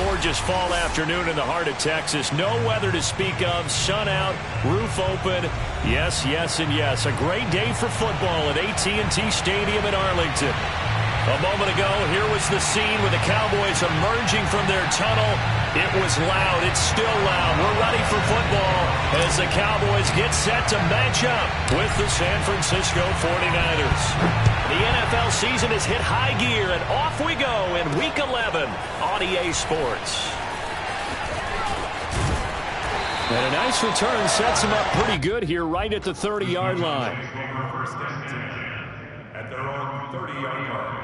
gorgeous fall afternoon in the heart of Texas. No weather to speak of. Sun out, roof open. Yes, yes, and yes. A great day for football at AT&T Stadium in Arlington. A moment ago, here was the scene with the Cowboys emerging from their tunnel. It was loud. It's still loud. We're ready for football as the Cowboys get set to match up with the San Francisco 49ers. The NFL season has hit high gear, and off we go in Week 11 on EA Sports. And a nice return sets him up pretty good here right at the 30-yard line. At their own 30-yard line.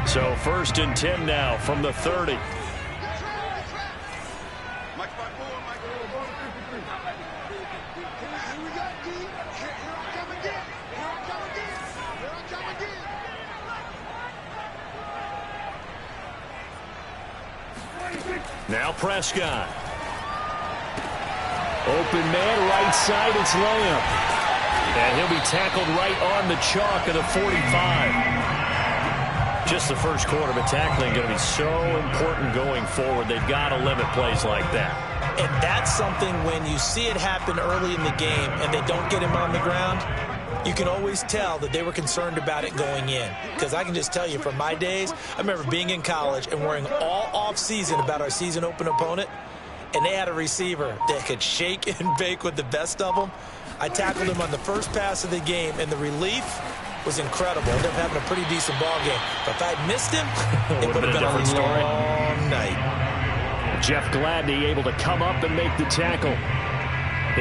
So 1st and 10 now from the 30. Now Prescott. Open man, right side, it's Lamb. And he'll be tackled right on the chalk of the 45. Just the first quarter, but tackling going to be so important going forward. They've got to limit plays like that. And that's something when you see it happen early in the game and they don't get him on the ground, you can always tell that they were concerned about it going in. Because I can just tell you from my days, I remember being in college and worrying all off-season about our season open opponent, and they had a receiver that could shake and bake with the best of them. I tackled him on the first pass of the game, and the relief was incredible. Ended up having a pretty decent ball game. But if I'd missed him, it would have been a long night. Jeff Gladney able to come up and make the tackle.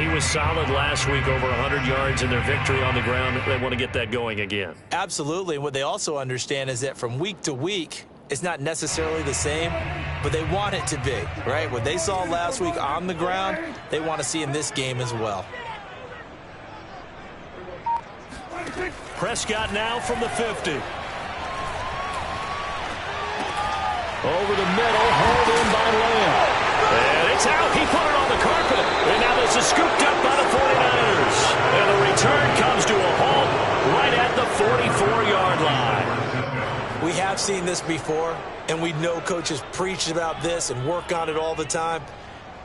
He was solid last week, over 100 yards in their victory on the ground. They want to get that going again. Absolutely. And what they also understand is that from week to week, it's not necessarily the same, but they want it to be, right? What they saw last week on the ground, they want to see in this game as well. Prescott now from the 50. Over the middle, hauled in by Lamb. And it's out. He put it on the carpet. And now this is scooped up by the 49ers. And the return comes to a halt right at the 44-yard line. We have seen this before, and we know coaches preach about this and work on it all the time.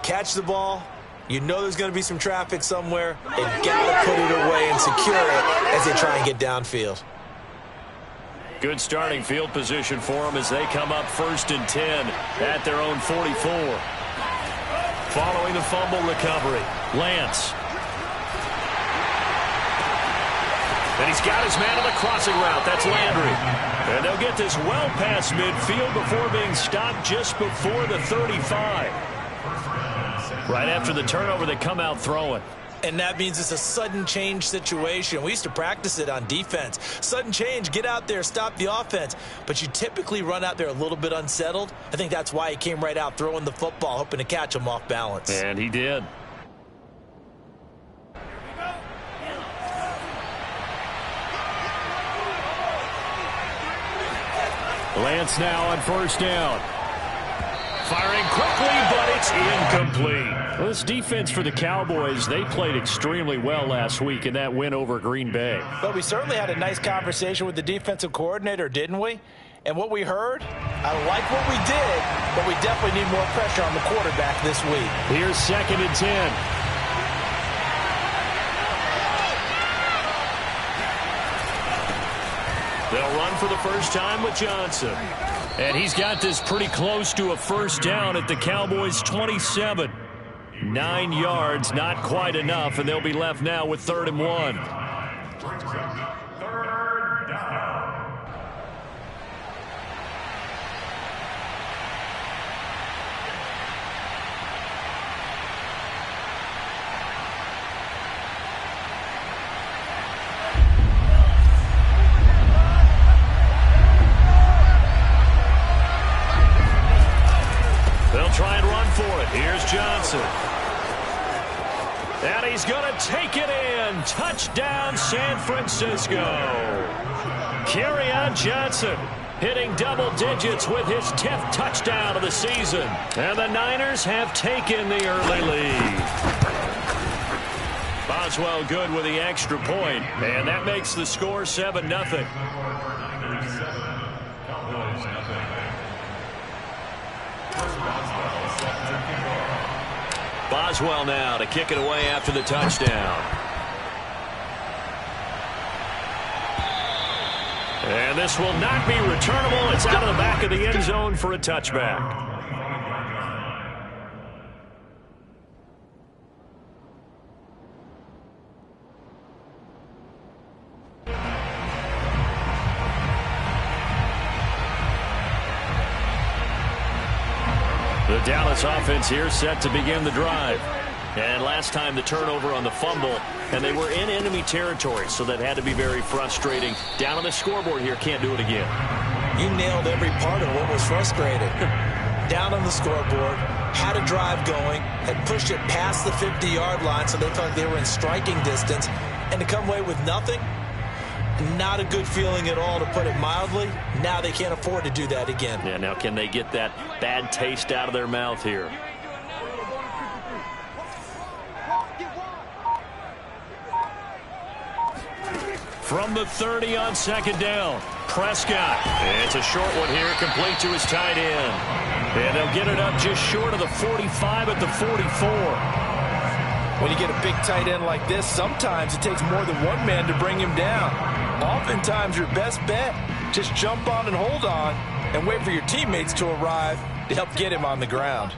Catch the ball. You know there's going to be some traffic somewhere. They've got to put it away and secure it as they try and get downfield. Good starting field position for them as they come up 1st and 10 at their own 44. Following the fumble recovery, Lance. And he's got his man on the crossing route. That's Landry. And they'll get this well past midfield before being stopped just before the 35. Right after the turnover, they come out throwing. And that means it's a sudden change situation. We used to practice it on defense. Sudden change, get out there, stop the offense. But you typically run out there a little bit unsettled. I think that's why he came right out throwing the football, hoping to catch him off balance. And he did. Lance now on first down. Firing quickly, but it's incomplete. Well, this defense for the Cowboys, they played extremely well last week in that win over Green Bay. But we certainly had a nice conversation with the defensive coordinator, didn't we? And what we heard, I like what we did, but we definitely need more pressure on the quarterback this week. Here's 2nd and 10. They'll run for the first time with Johnson. And he's got this pretty close to a first down at the Cowboys' 27. 9 yards, not quite enough, and they'll be left now with 3rd and 1. Third down. They'll try and run for it. Here's Johnson. And he's going to take it in. Touchdown, San Francisco. Kerryon Johnson hitting double digits with his 10th touchdown of the season. And the Niners have taken the early lead. Boswell good with the extra point. And that makes the score 7-0. Boswell now to kick it away after the touchdown. And this will not be returnable. It's out of the back of the end zone for a touchback. The Dallas offense here set to begin the drive. And last time the turnover on the fumble, and they were in enemy territory, so that had to be very frustrating. Down on the scoreboard here, can't do it again. You nailed every part of what was frustrating. Down on the scoreboard, had a drive going, had pushed it past the 50-yard line, so they thought they were in striking distance, and to come away with nothing, not a good feeling at all, to put it mildly. Now they can't afford to do that again. Yeah, now can they get that bad taste out of their mouth here? From the 30 on 2nd down, Prescott. It's a short one here, complete to his tight end. And they'll get it up just short of the 45 at the 44. When you get a big tight end like this, sometimes it takes more than one man to bring him down. Oftentimes, your best bet, just jump on and hold on and wait for your teammates to arrive to help get him on the ground.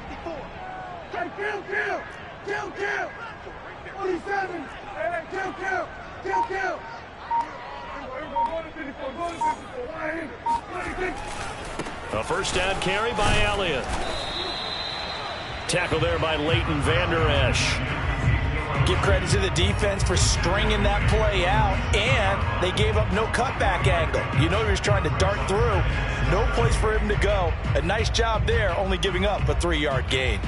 47. A first down carry by Elliott. Tackle there by Leighton Vander Esch. Give credit to the defense for stringing that play out, and they gave up no cutback angle. You know he was trying to dart through. No place for him to go. A nice job there, only giving up a 3-yard gain.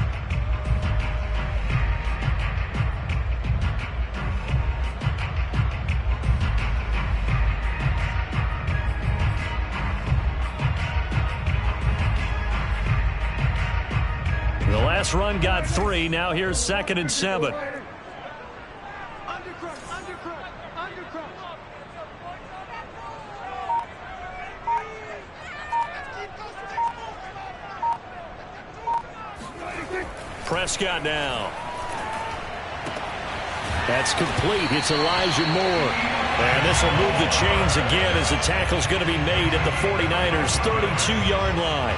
The last run got 3. Now here's 2nd and 7. Prescott now. That's complete. It's Elijah Moore. And this will move the chains again as the tackle's going to be made at the 49ers' 32-yard line.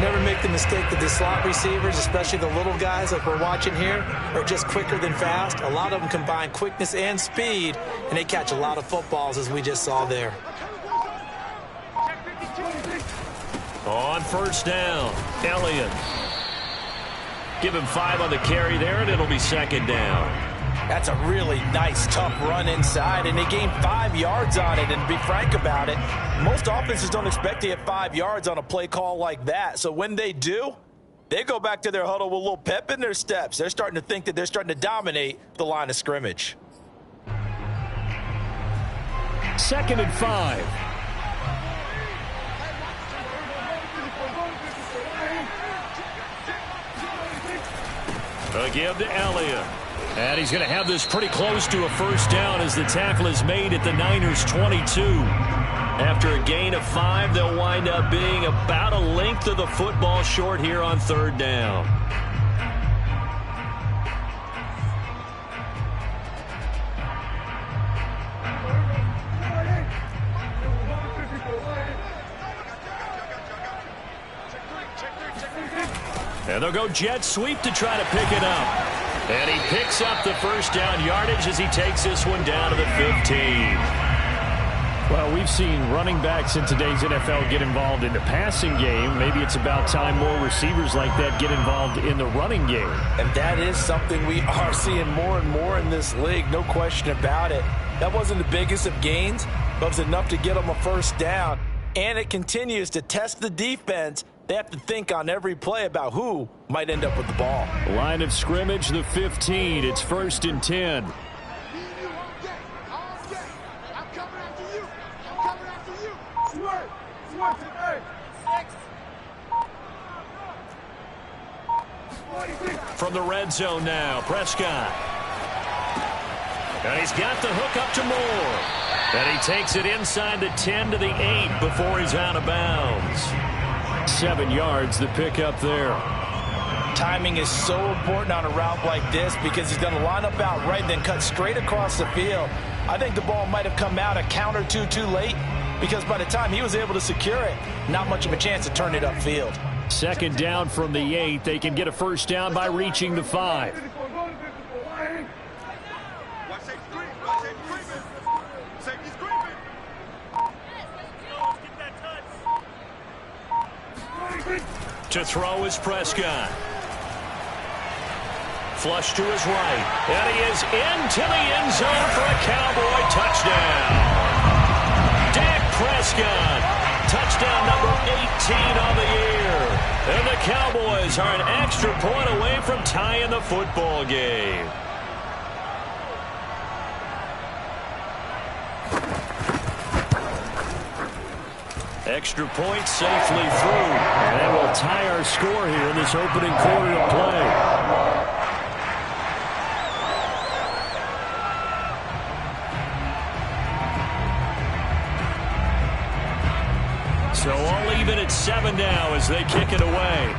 Never make the mistake that the slot receivers, especially the little guys like we're watching here, are just quicker than fast. A lot of them combine quickness and speed, and they catch a lot of footballs, as we just saw there. On first down, Elliott. Give him 5 on the carry there, and it'll be 2nd down. That's a really nice, tough run inside, and they gained 5 yards on it. And to be frank about it, most offenses don't expect to get 5 yards on a play call like that. So when they do, they go back to their huddle with a little pep in their steps. They're starting to think that they're starting to dominate the line of scrimmage. 2nd and 5. A give to Elliott. And he's going to have this pretty close to a first down as the tackle is made at the Niners' 22. After a gain of 5, they'll wind up being about a length of the football short here on 3rd down. And they'll go jet sweep to try to pick it up. And he picks up the first down yardage as he takes this one down to the 15. Well, we've seen running backs in today's NFL get involved in the passing game. Maybe it's about time more receivers like that get involved in the running game. And that is something we are seeing more and more in this league, no question about it. That wasn't the biggest of gains, but it was enough to get them a first down. And it continues to test the defense. They have to think on every play about who might end up with the ball. Line of scrimmage, the 15. It's 1st and 10. From the red zone now, Prescott. And he's got the hook up to Moore. And he takes it inside the 10 to the 8 before he's out of bounds. 7 yards, the pickup there. Timing is so important on a route like this because he's going to line up out right and then cut straight across the field. I think the ball might have come out a count or two too late because by the time he was able to secure it, not much of a chance to turn it upfield. 2nd down from the 8. They can get a first down by reaching the 5. To throw is Prescott. Flush to his right. And he is into the end zone for a Cowboy touchdown. Dak Prescott. Touchdown number 18 on the year. And the Cowboys are an extra point away from tying the football game. Extra point safely through. And that will tie our score here in this opening quarter of play. So all even at 7 now as they kick it away.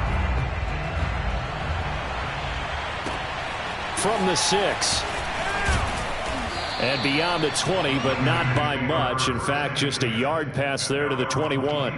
From the 6. And beyond the 20, but not by much. In fact, just a yard pass there to the 21.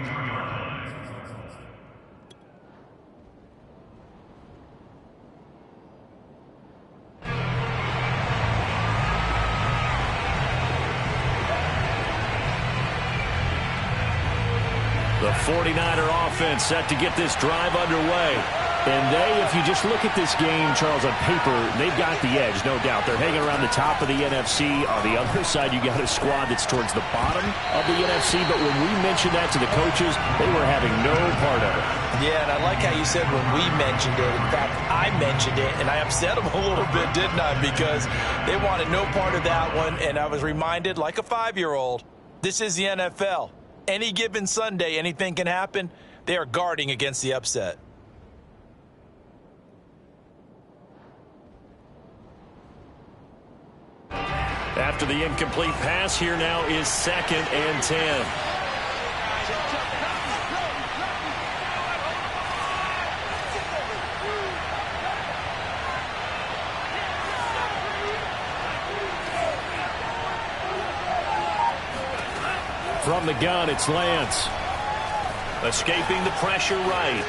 The 49er offense set to get this drive underway. And they, if you just look at this game, Charles, on paper, they've got the edge, no doubt. They're hanging around the top of the NFC. On the other side, you got a squad that's towards the bottom of the NFC. But when we mentioned that to the coaches, they were having no part of it. Yeah, and I like how you said when we mentioned it. In fact, I mentioned it, and I upset them a little bit, didn't I? Because they wanted no part of that one, and I was reminded, like a 5-year-old, this is the NFL. Any given Sunday, anything can happen. They are guarding against the upset. After the incomplete pass, here now is 2nd and 10. From the gun, it's Lance. Escaping the pressure right.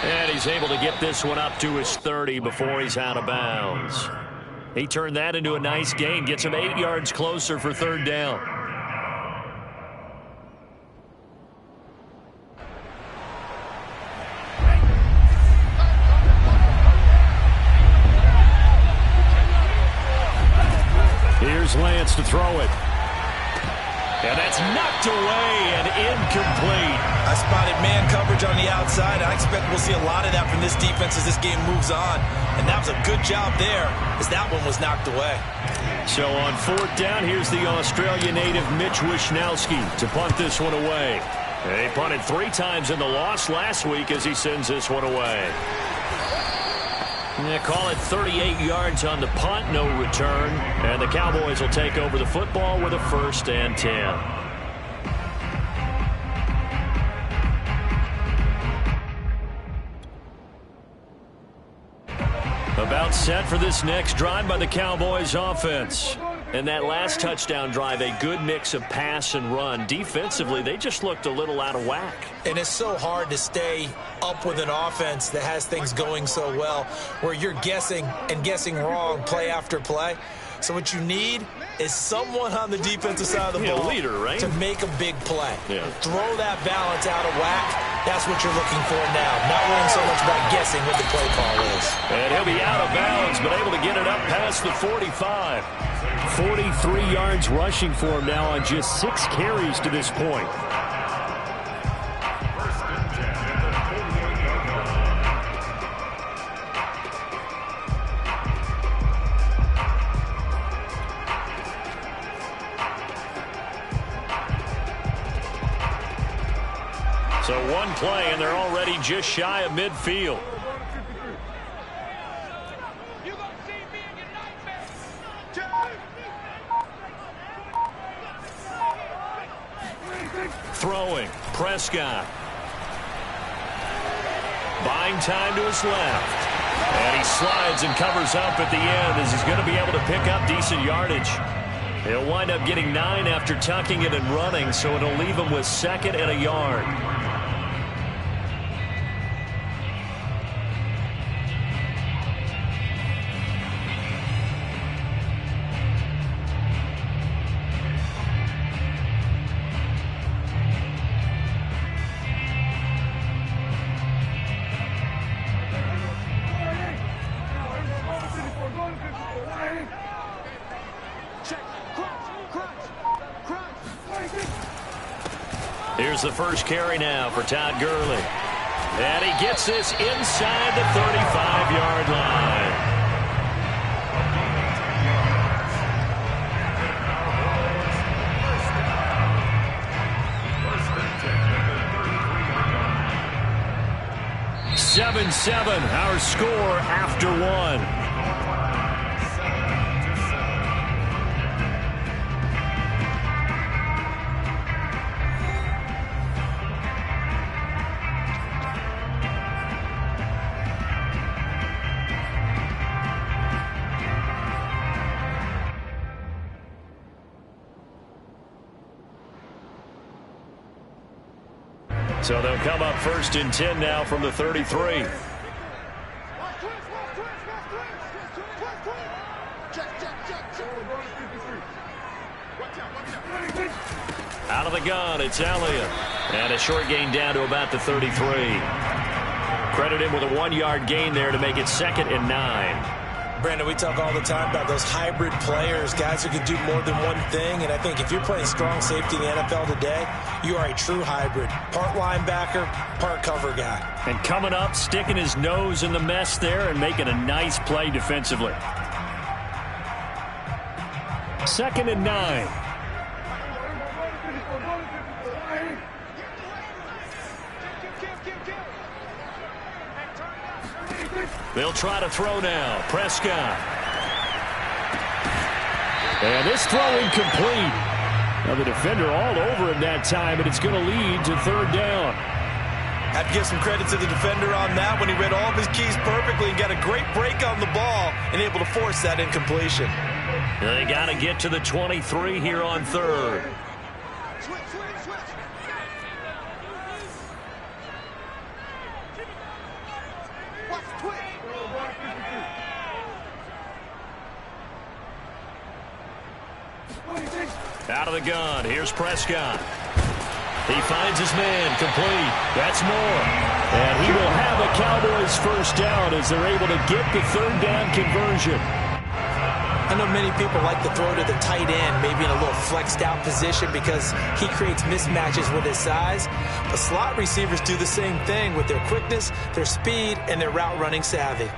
And he's able to get this one up to his 30 before he's out of bounds. He turned that into a nice gain, gets him 8 yards closer for 3rd down. chance to throw it. And that's knocked away and incomplete. I spotted man coverage on the outside. I expect we'll see a lot of that from this defense as this game moves on. And that was a good job there as that one was knocked away. So on fourth down, here's the Australia native Mitch Wishnowski to punt this one away. They punted 3 times in the loss last week as he sends this one away. Yeah, call it 38 yards on the punt, no return. And the Cowboys will take over the football with a 1st and 10. About set for this next drive by the Cowboys offense. And that last touchdown drive, a good mix of pass and run. Defensively, they just looked a little out of whack. And it's so hard to stay up with an offense that has things going so well, where you're guessing and guessing wrong play after play. So what you need is someone on the defensive side of the ball leader, right? to make a big play. Yeah. Throw that balance out of whack. That's what you're looking for now. Not worrying so much about guessing what the play call is. And he'll be out of bounds, but able to get it up past the 45. 43 yards rushing for him now on just 6 carries to this point. So one play, and they're already just shy of midfield. Throwing, Prescott. Buying time to his left. And he slides and covers up at the end as he's going to be able to pick up decent yardage. He'll wind up getting 9 after tucking it and running, so it'll leave him with 2nd and a yard. Here's the first carry now for Todd Gurley. And he gets this inside the 35-yard line. (7-7) our score after 1. So they'll come up 1st and 10 now from the 33. Out of the gun, it's Elliott. And a short gain down to about the 33. Credit him with a 1-yard gain there to make it 2nd and 9. Brandon, we talk all the time about those hybrid players, guys who can do more than one thing. And I think if you're playing strong safety in the NFL today, you are a true hybrid. Part linebacker, part cover guy. And coming up, sticking his nose in the mess there and making a nice play defensively. 2nd and 9. They'll try to throw now. Prescott. And this throw incomplete. Now the defender all over him that time, but it's going to lead to 3rd down. Have to give some credit to the defender on that when he read all of his keys perfectly and got a great break on the ball and able to force that incompletion. They got to get to the 23 here on 3rd. Out of the gun, here's Prescott. He finds his man, complete. That's more. And he will have a Cowboys 1st down as they're able to get the 3rd down conversion. I know many people like to throw to the tight end, maybe in a little flexed out position because he creates mismatches with his size. But slot receivers do the same thing with their quickness, their speed, and their route running savvy.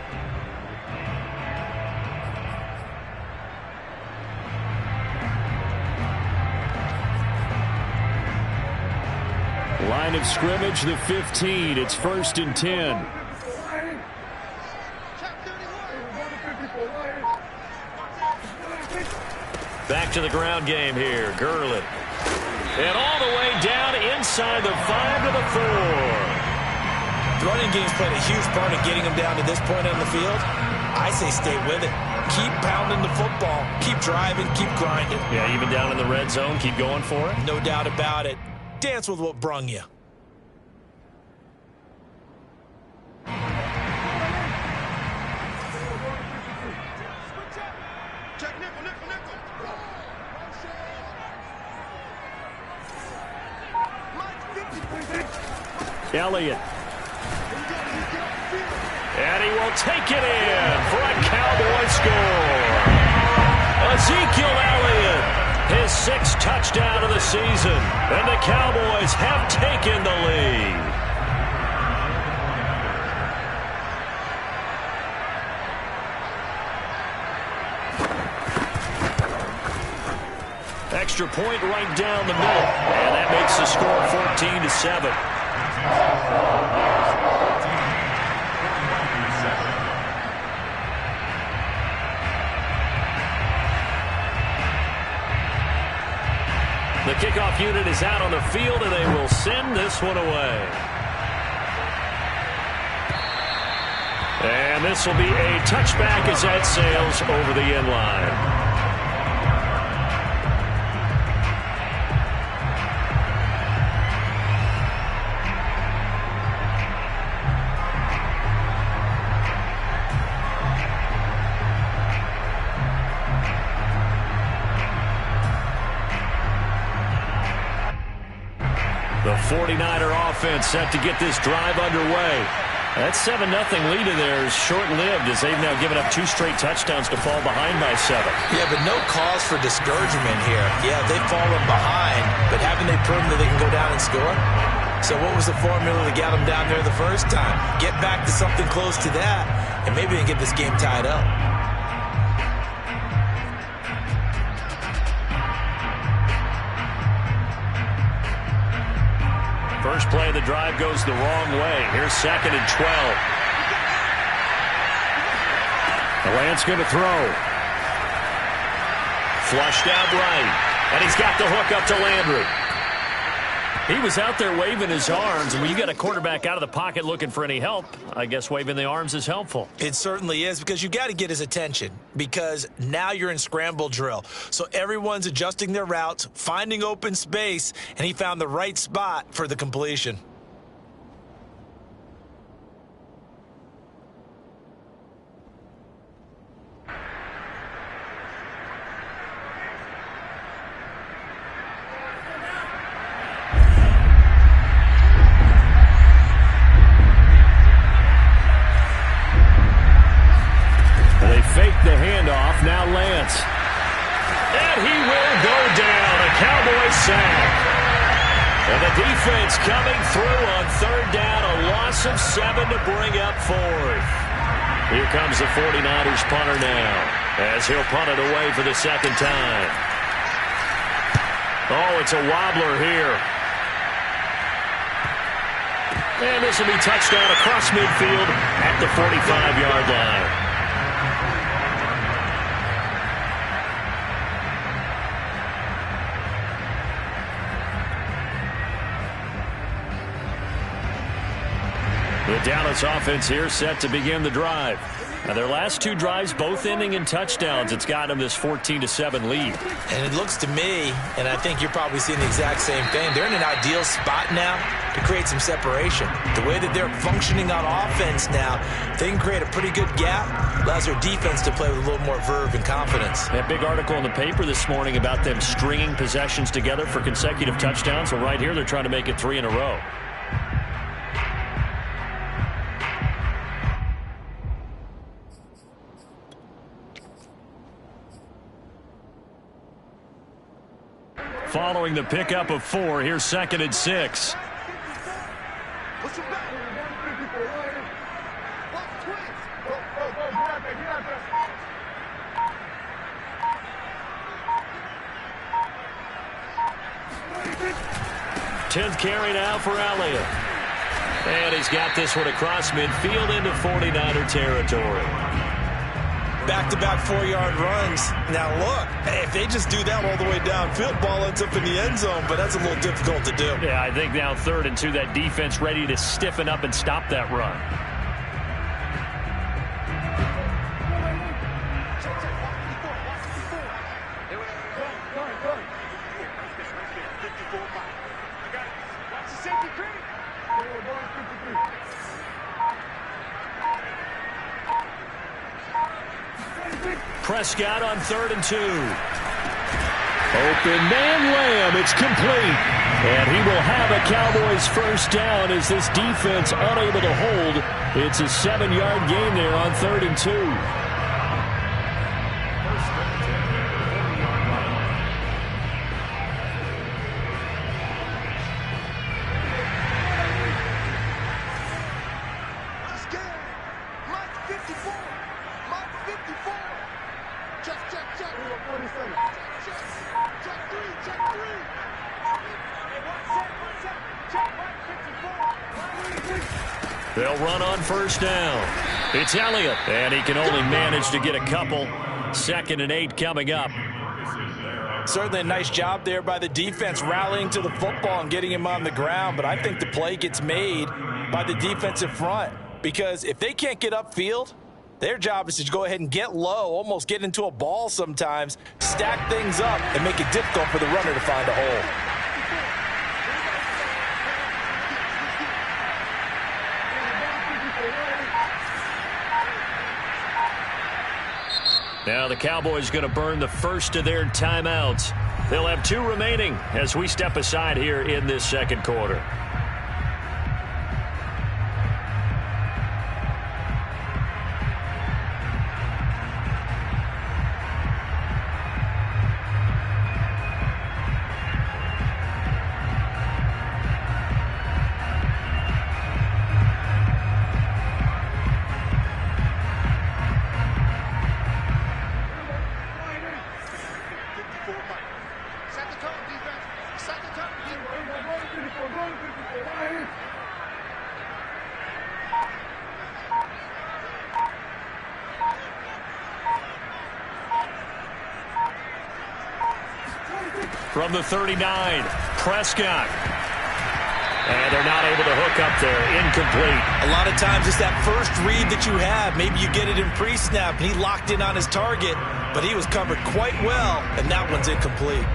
Line of scrimmage, the 15. It's 1st and 10. Back to the ground game here. Gurley. And all the way down inside the 5 to the 4. The running game's played a huge part in getting him down to this point on the field. I say stay with it. Keep pounding the football. Keep driving. Keep grinding. Yeah, even down in the red zone, keep going for it. No doubt about it. Dance with what brung you. Elliott. And he will take it in for a Cowboy score. Ezekiel Elliott, his 6th touchdown of the season. And the Cowboys have taken the lead. Extra point right down the middle. And that makes the score 14-7. The kickoff unit is out on the field, and they will send this one away. And this will be a touchback as that sails over the end line. The 49er offense set to get this drive underway. That 7-0 lead of theirs short-lived as they've now given up 2 straight touchdowns to fall behind by 7. Yeah, but no cause for discouragement here. Yeah, they've fallen behind, but haven't they proven that they can go down and score? So what was the formula to get them down there the first time? Get back to something close to that, and maybe they can get this game tied up. First play of the drive goes the wrong way. Here's 2nd and 12. Lance going to throw. Flushed out right. And he's got the hook up to Landry. He was out there waving his arms, and when you got a quarterback out of the pocket looking for any help, I guess waving the arms is helpful. It certainly is, because you got to get his attention, because now you're in scramble drill. So everyone's adjusting their routes, finding open space, and he found the right spot for the completion. Fake the handoff. Now Lance. And he will go down. A Cowboy sack. And the defense coming through on 3rd down. A loss of 7 to bring up 4th. Here comes the 49ers punter now, as he'll punt it away for the 2nd time. Oh, it's a wobbler here. And this will be touchdown across midfield at the 45-yard line. The Dallas offense here set to begin the drive. Now their last 2 drives both ending in touchdowns. It's got them this 14-7 lead. And it looks to me, and I think you're probably seeing the exact same thing, they're in an ideal spot now to create some separation. The way that they're functioning on offense now, they can create a pretty good gap. Allows their defense to play with a little more verve and confidence. That big article in the paper this morning about them stringing possessions together for consecutive touchdowns. Well, right here they're trying to make it 3 in a row. Following the pickup of 4, here's 2nd and 6. Tenth carry now for Elliott. And he's got this one across midfield into 49er territory. Back-to-back 4-yard runs. Now, look, if they just do that all the way downfield, ball ends up in the end zone, but that's a little difficult to do. Yeah, I think now 3rd and 2, that defense ready to stiffen up and stop that run. Prescott on 3rd and 2. Open man Lamb. It's complete. And he will have a Cowboys first down as this defense unable to hold. It's a 7-yard gain there on 3rd and 2. They'll run on first down. It's Elliott, and he can only manage to get a couple. 2nd and 8 coming up. Certainly a nice job there by the defense rallying to the football and getting him on the ground, but I think the play gets made by the defensive front because if they can't get upfield, their job is to go ahead and get low, almost get into a ball sometimes, stack things up, and make it difficult for the runner to find a hole. Now the Cowboys going to burn the first of their timeouts. They'll have 2 remaining as we step aside here in this 2nd quarter. From the 39, Prescott. And they're not able to hook up there. Incomplete. A lot of times it's that first read that you have. Maybe you get it in pre-snap, and he locked in on his target, but he was covered quite well, and that one's incomplete.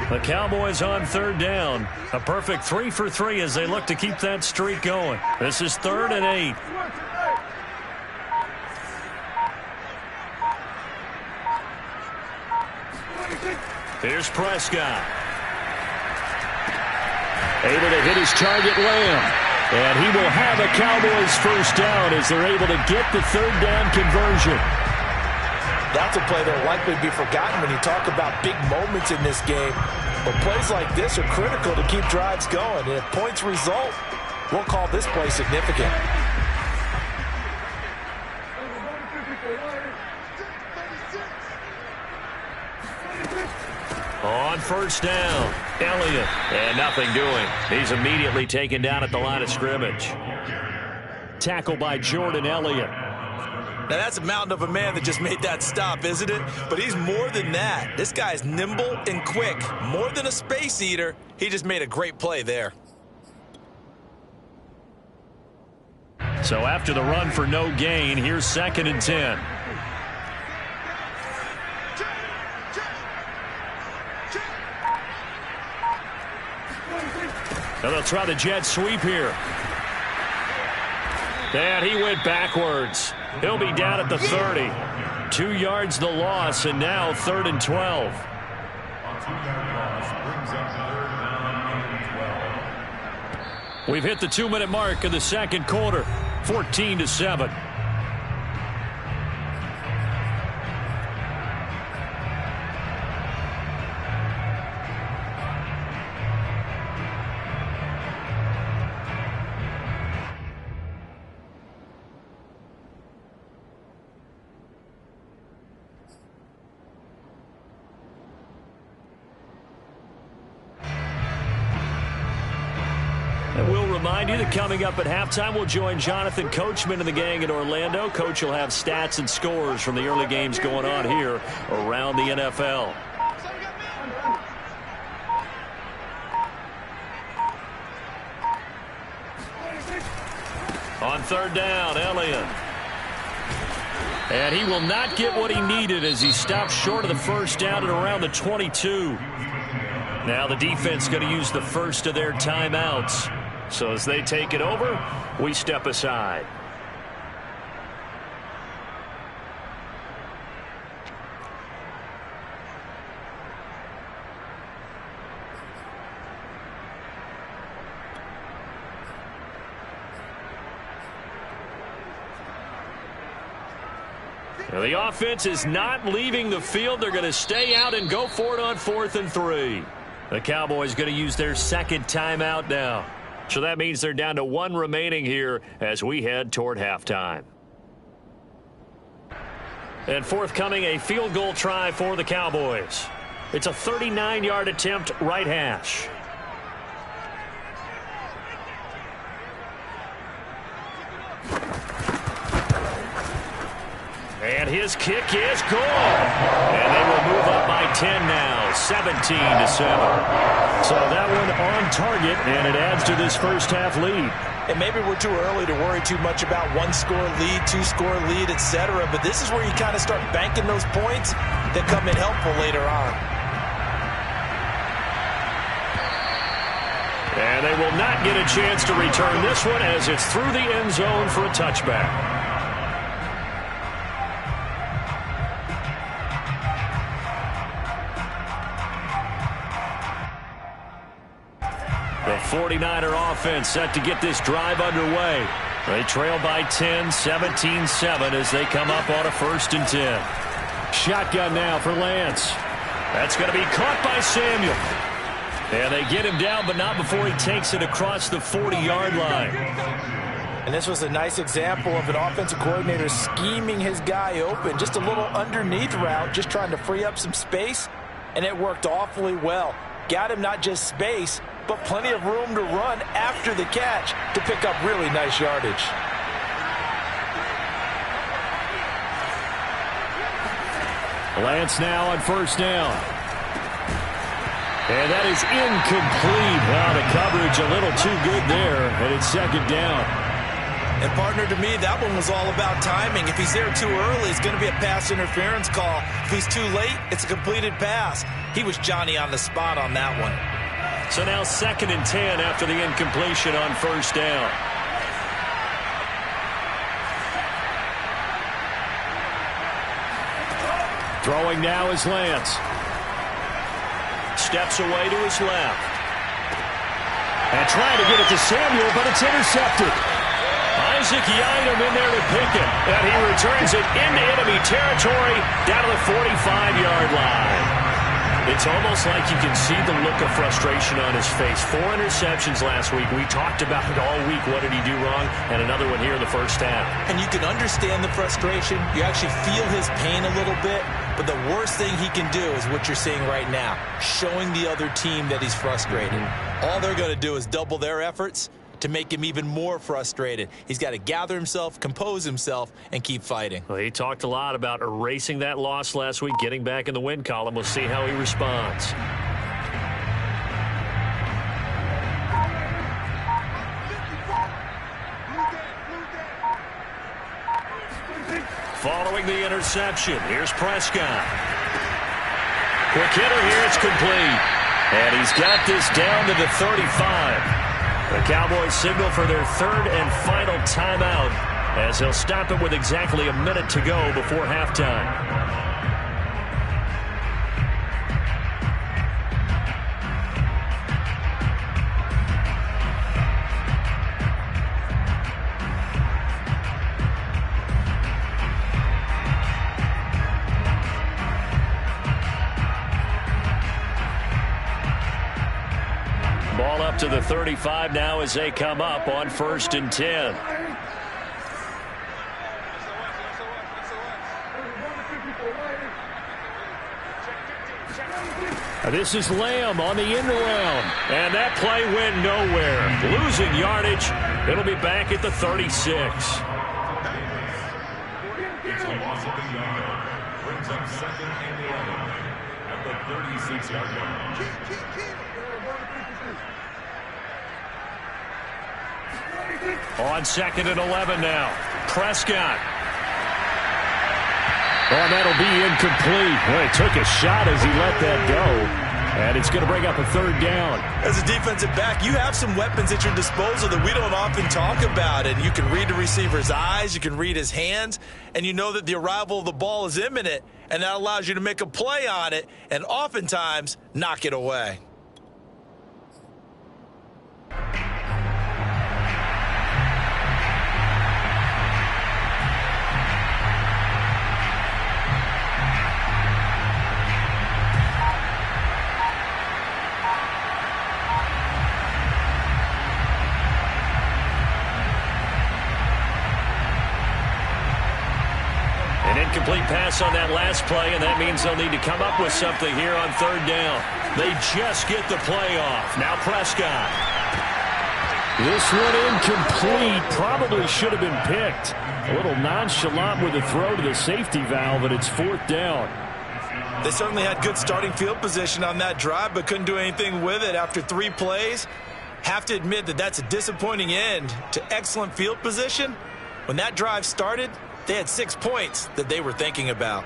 The Cowboys on 3rd down. A perfect 3 for 3 as they look to keep that streak going. This is 3rd and 8. Here's Prescott. Able to hit his target, Lamb. And he will have a Cowboys first down as they're able to get the 3rd down conversion. That's a play that will likely be forgotten when you talk about big moments in this game. But plays like this are critical to keep drives going. And if points result, we'll call this play significant. On first down, Elliott. And nothing doing. He's immediately taken down at the line of scrimmage. Tackle by Jordan Elliott. Now, that's a mountain of a man that just made that stop, isn't it? But he's more than that. This guy's nimble and quick. More than a space eater. He just made a great play there. So after the run for no gain, here's 2nd and 10. Now they'll try the jet sweep here. And he went backwards. He'll be down at the 30. 2 yards the loss, and now 3rd and 12. On 2-yard loss brings up 3rd down and 12. We've hit the 2-minute mark of the second quarter, 14-7. And we'll remind you that coming up at halftime, we'll join Jonathan Coachman and the gang in Orlando. Coach will have stats and scores from the early games going on here around the NFL. On 3rd down, Elliott. And he will not get what he needed as he stopped short of the first down at around the 22. Now the defense going to use the first of their timeouts. So as they take it over, we step aside. Now the offense is not leaving the field. They're going to stay out and go for it on 4th and 3. The Cowboys going to use their second timeout now. So that means they're down to 1 remaining here as we head toward halftime. And forthcoming, a field goal try for the Cowboys. It's a 39-yard attempt, right hash. And his kick is good. And they will move up by 10 now, 17-7. So that one on target, and it adds to this first half lead. And maybe we're too early to worry too much about 1-score lead, 2-score lead, etc. But this is where you kind of start banking those points that come in helpful later on. And they will not get a chance to return this one as it's through the end zone for a touchback. The 49er offense set to get this drive underway. They trail by 10, 17-7 as they come up on a 1st and 10. Shotgun now for Lance. That's going to be caught by Samuel. And they get him down, but not before he takes it across the 40-yard line. And this was a nice example of an offensive coordinator scheming his guy open. Just a little underneath route, just trying to free up some space. And it worked awfully well. Got him not just space, but plenty of room to run after the catch to pick up really nice yardage. Lance now on 1st down. And that is incomplete. Wow, the coverage a little too good there, and it's 2nd down. And partner, to me, that one was all about timing. If he's there too early, it's going to be a pass interference call. If he's too late, it's a completed pass. He was Johnny on the spot on that one. So now 2nd and 10 after the incompletion on 1st down. Throwing now is Lance. Steps away to his left. And trying to get it to Samuel, but it's intercepted. Isaac Yiadom in there to pick it. And he returns it into enemy territory down to the 45-yard line. It's almost like you can see the look of frustration on his face. 4 interceptions last week. We talked about it all week. What did he do wrong? And another one here in the first half. And you can understand the frustration. You actually feel his pain a little bit. But the worst thing he can do is what you're seeing right now, showing the other team that he's frustrated. All they're going to do is double their efforts to make him even more frustrated. He's got to gather himself, compose himself, and keep fighting. Well, he talked a lot about erasing that loss last week, getting back in the win column. We'll see how he responds. Following the interception, here's Prescott. Quick hitter here, it's complete. And he's got this down to the 35. The Cowboys signal for their 3rd and final timeout as they'll stop it with exactly a minute to go before halftime. Ball up to the 35 now as they come up on 1st and 10. This is Lamb on the end around, and that play went nowhere. Losing yardage. It'll be back at the 36. It's a loss of a yard. Brings up 2nd and 11 at the 36-yard line. On 2nd and 11 now. Prescott. Oh, that'll be incomplete. Well, he took a shot as he let that go. And it's going to bring up a 3rd down. As a defensive back, you have some weapons at your disposal that we don't often talk about. And you can read the receiver's eyes, you can read his hands, and you know that the arrival of the ball is imminent. And that allows you to make a play on it and oftentimes knock it away. Incomplete pass on that last play, and that means they'll need to come up with something here on 3rd down. They just get the play off. Now Prescott. This one incomplete. Probably should have been picked. A little nonchalant with the throw to the safety valve, and it's 4th down. They certainly had good starting field position on that drive, but couldn't do anything with it after 3 plays. Have to admit that that's a disappointing end to excellent field position. When that drive started, they had 6 points that they were thinking about.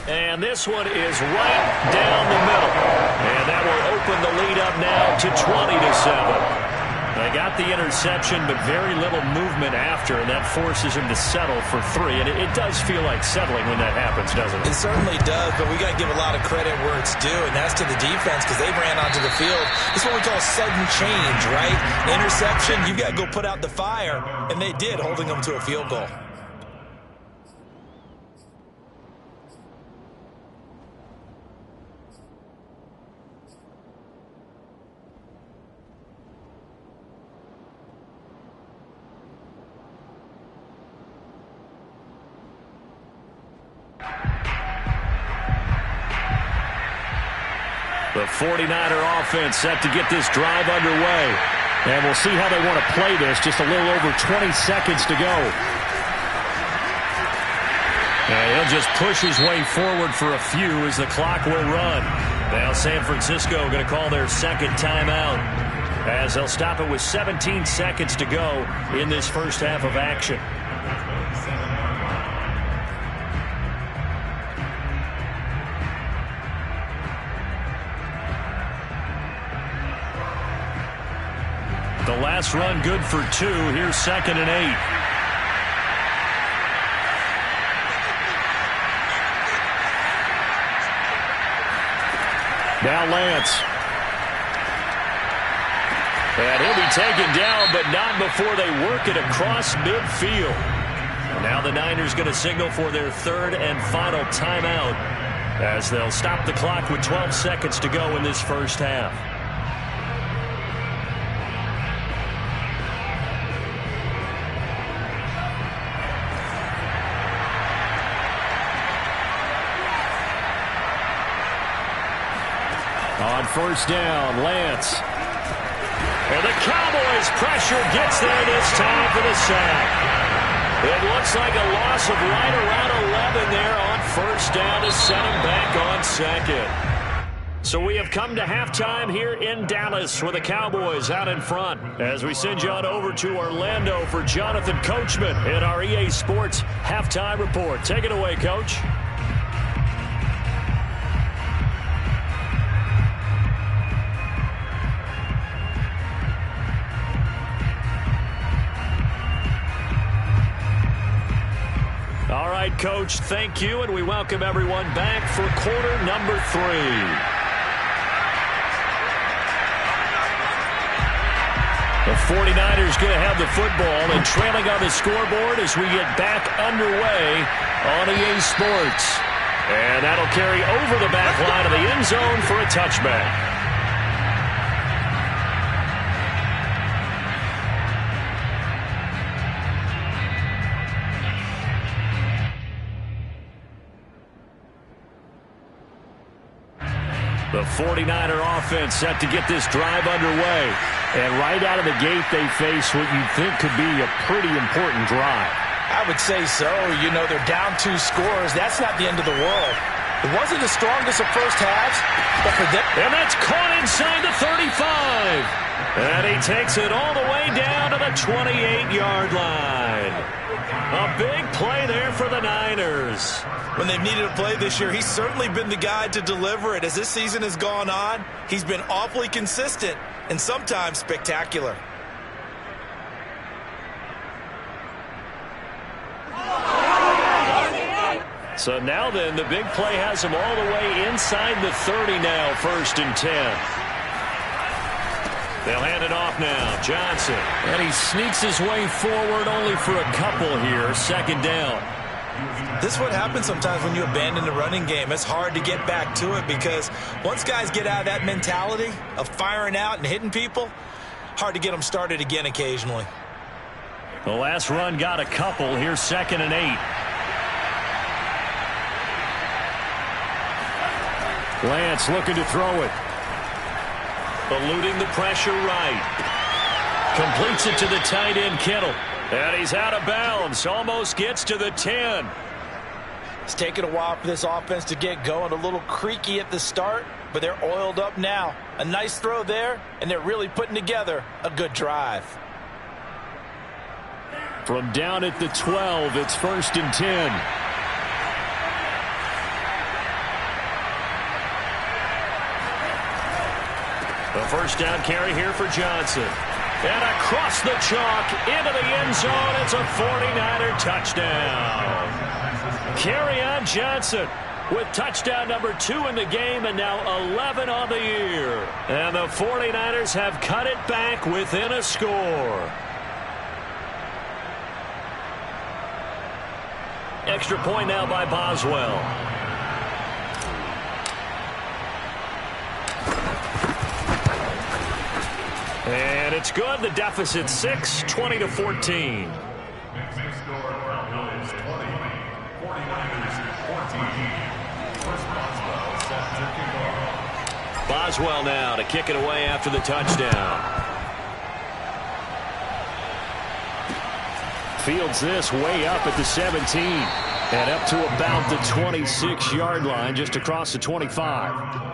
And this one is right down the middle. And that will open the lead up now to 20-7. They got the interception, but very little movement after, and that forces him to settle for 3. And it does feel like settling when that happens, doesn't it? It certainly does, but we got to give a lot of credit where it's due, and that's to the defense because they ran onto the field. It's what we call sudden change, right? Interception, you got to go put out the fire, and they did, holding them to a field goal. The 49er offense set to get this drive underway. And we'll see how they want to play this. Just a little over 20 seconds to go. And he'll just push his way forward for a few as the clock will run. Now San Francisco going to call their 2nd timeout as they'll stop it with 17 seconds to go in this first half of action. The last run good for 2. Here's 2nd and 8. Now Lance. And he'll be taken down, but not before they work it across midfield. And now the Niners going to signal for their 3rd and final timeout as they'll stop the clock with 12 seconds to go in this first half. On 1st down, Lance. And the Cowboys pressure gets there this time for the sack. It looks like a loss of right around 11 there on 1st down to set him back on 2nd. So we have come to halftime here in Dallas with the Cowboys out in front as we send you on over to Orlando for Jonathan Coachman in our EA Sports Halftime Report. Take it away, Coach. right, Coach, thank you, and we welcome everyone back for quarter number 3. The 49ers going to have the football and trailing on the scoreboard as we get back underway on EA Sports. And that'll carry over the back line of the end zone for a touchback. The 49er offense set to get this drive underway. And right out of the gate, they face what you'd think could be a pretty important drive. I would say so. You know, they're down 2 scores. That's not the end of the world. It wasn't the strongest of first halves, but for them. And that's caught inside the 35. And he takes it all the way down to the 28-yard line. A big play there for the Niners. When they've needed a play this year, he's certainly been the guy to deliver it. As this season has gone on, he's been awfully consistent and sometimes spectacular. So now then, the big play has him all the way inside the 30 now, 1st and 10. They'll hand it off now. Johnson. And he sneaks his way forward only for a couple here. 2nd down. This is what happens sometimes when you abandon the running game. It's hard to get back to it because once guys get out of that mentality of firing out and hitting people, hard to get them started again occasionally. The last run got a couple. Here's 2nd and 8. Lance looking to throw it. Eluding the pressure right. Completes it to the tight end, Kittle. And he's out of bounds. Almost gets to the 10. It's taken a while for this offense to get going. A little creaky at the start, but they're oiled up now. A nice throw there, and they're really putting together a good drive. From down at the 12, it's 1st and 10. The first down carry here for Johnson. And across the chalk into the end zone. It's a 49er touchdown. Kerryon Johnson with touchdown number 2 in the game and now 11 on the year. And the 49ers have cut it back within a score. Extra point now by Boswell. And it's good. The deficit 6, 20-14. Boswell now to kick it away after the touchdown. Fields this way up at the 17 and up to about the 26-yard line, just across the 25.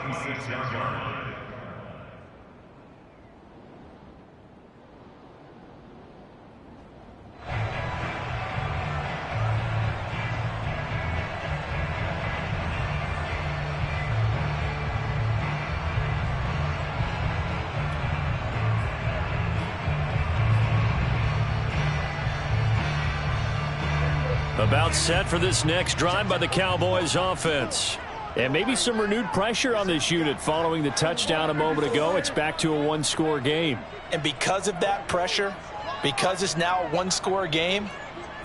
About set for this next drive by the Cowboys offense. And maybe some renewed pressure on this unit following the touchdown a moment ago. It's back to a 1-score game. And because of that pressure, because it's now a 1-score game,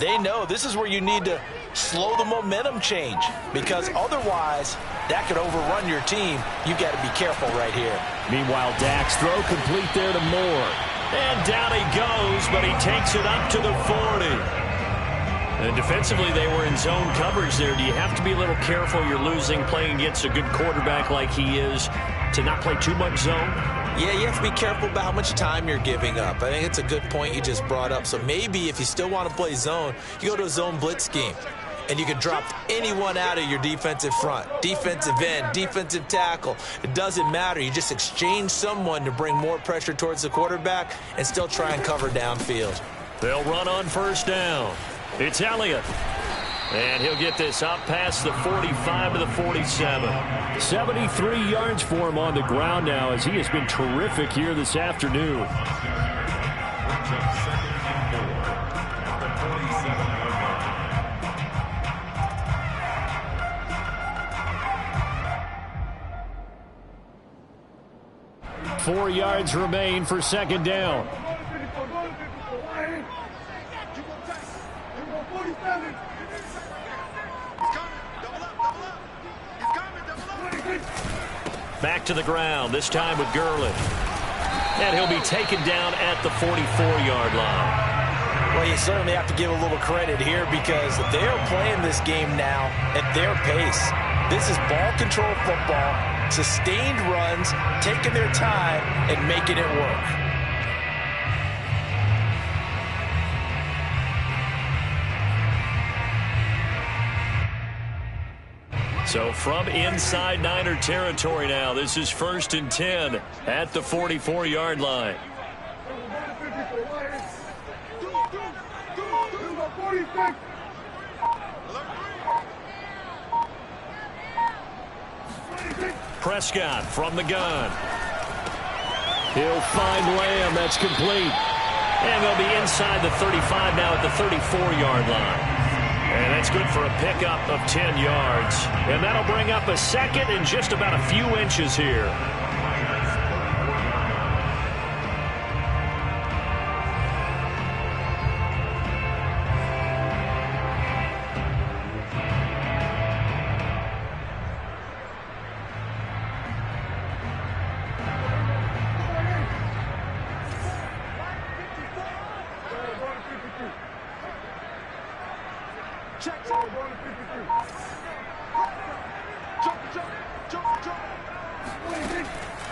they know this is where you need to slow the momentum change. Because otherwise, that could overrun your team. You've got to be careful right here. Meanwhile, Dak's throw complete there to Moore. And down he goes, but he takes it up to the 40. And defensively, they were in zone coverage there. Do you have to be a little careful? You're losing, playing against a good quarterback like he is, to not play too much zone? Yeah, you have to be careful about how much time you're giving up. I think it's a good point you just brought up. So maybe if you still want to play zone, you go to a zone blitz scheme. And you can drop anyone out of your defensive front. Defensive end, defensive tackle. It doesn't matter. You just exchange someone to bring more pressure towards the quarterback and still try and cover downfield. They'll run on first down. It's Elliott. And he'll get this up past the 45 to the 47. 73 yards for him on the ground now as he has been terrific here this afternoon. 4 yards remain for second down. Back to the ground, this time with Gurley. And he'll be taken down at the 44-yard line. Well, you certainly have to give a little credit here because they're playing this game now at their pace. This is ball control football, sustained runs, taking their time and making it work. So from inside Niner territory now, this is 1st and 10 at the 44-yard line. Prescott from the gun. He'll find Lamb. That's complete. And they'll be inside the 35 now at the 34-yard line. And that's good for a pickup of 10 yards. And that'll bring up a second and just about a few inches here.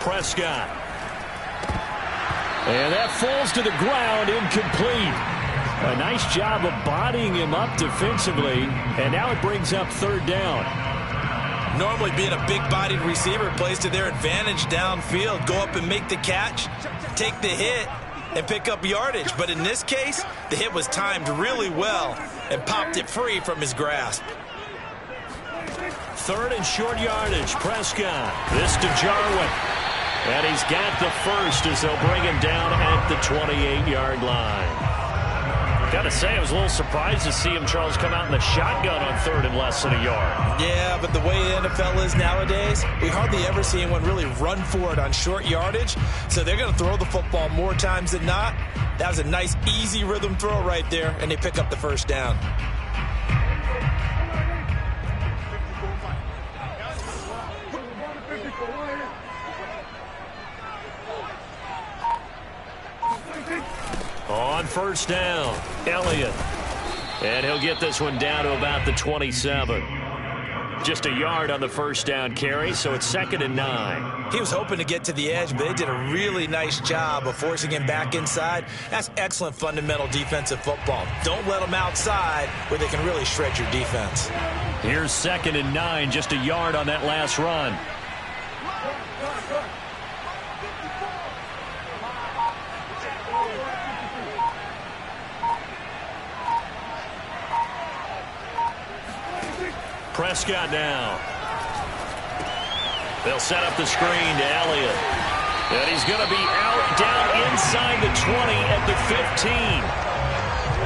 Prescott. And that falls to the ground, incomplete. A nice job of bodying him up defensively, and now it brings up 3rd down. Normally being a big-bodied receiver plays to their advantage downfield. Go up and make the catch, take the hit, and pick up yardage. But in this case, the hit was timed really well and popped it free from his grasp. 3rd and short yardage. Prescott. This to Jarwin. And he's got the first as they'll bring him down at the 28-yard line. Got to say, I was a little surprised to see him, Charles, come out in the shotgun on 3rd and less than a yard. Yeah, but the way the NFL is nowadays, we hardly ever see anyone really run for it on short yardage. So they're going to throw the football more times than not. That was a nice, easy rhythm throw right there, and they pick up the first down. On 1st down, Elliott. And he'll get this one down to about the 27. Just a yard on the 1st down carry, so it's 2nd and 9. He was hoping to get to the edge, but they did a really nice job of forcing him back inside. That's excellent fundamental defensive football. Don't let them outside where they can really shred your defense. Here's 2nd and 9, just a yard on that last run. Prescott now. They'll set up the screen to Elliott. And he's going to be out down inside the 20 at the 15.